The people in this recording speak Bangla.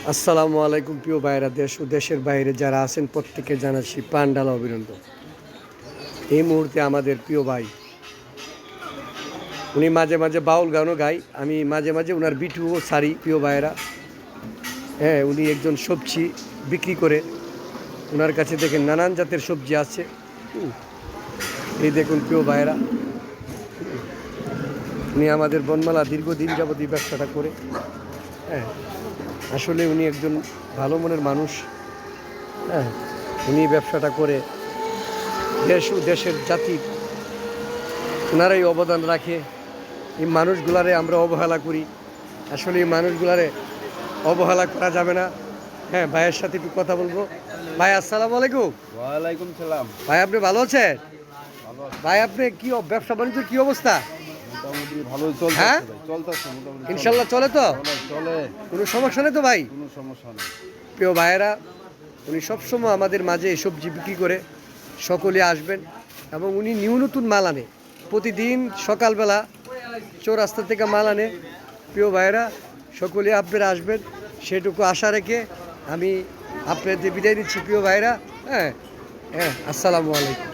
আসসালামু আলাইকুম প্রিয় ভাইরা, দেশ ও দেশের বাইরে যারা আছেন প্রত্যেকে জানাচ্ছি প্রাণঢাল অভিনন্দন। এই মুহূর্তে আমাদের প্রিয় ভাই, উনি মাঝে মাঝে বাউল গানও গায়, আমি মাঝে মাঝে ওনার বিটুও সারি প্রিয় ভাইরা। হ্যাঁ, উনি একজন সবজি বিক্রি করে, ওনার কাছে দেখেন নানান জাতের সবজি আছে। এই দেখুন প্রিয় ভাইরা, উনি আমাদের বনমালা দীর্ঘদিন যাবত এই ব্যবসাটা করে। হ্যাঁ, আসলে উনি একজন ভালো মনের মানুষ। হ্যাঁ, উনি ব্যবসাটা করে দেশ ও দেশের জাতির ওনারাই অবদান রাখে। এই মানুষগুলারে আমরা অবহেলা করি, আসলে এই মানুষগুলারে অবহেলা করা যাবে না। হ্যাঁ, ভাইয়ের সাথে একটু কথা বলবো। ভাই আসসালামু আলাইকুম। ওয়ালাইকুম সালাম। ভাই আপনি ভালো আছেন? ভালো আছি। ভাই আপনি কি ব্যবসা বাণিজ্যের কি অবস্থা? মোটামুটি ভালোই চলছে। হ্যাঁ? চলতেছে মোটামুটি। ইনশাল্লাহ চলে তো? চলে। কোনো সমস্যা নেই তো ভাই? কোনো সমস্যা নেই। প্রিয় ভাইয়েরা, উনি সবসময় আমাদের মাঝে এই সবজি বিক্রি করে, সকলে আসবেন। এবং উনি নিউ নতুন মাল আনে, প্রতিদিন সকালবেলা চৌরাস্তা থেকে মাল আনে। প্রিয় ভাইয়েরা, সকলে আপনারা আসবেন, সেটুকু আশা রেখে আমি আপনাদের বিদায় নিচ্ছি প্রিয় ভাইয়েরা। হ্যাঁ হ্যাঁ, আসসালামু আলাইকুম।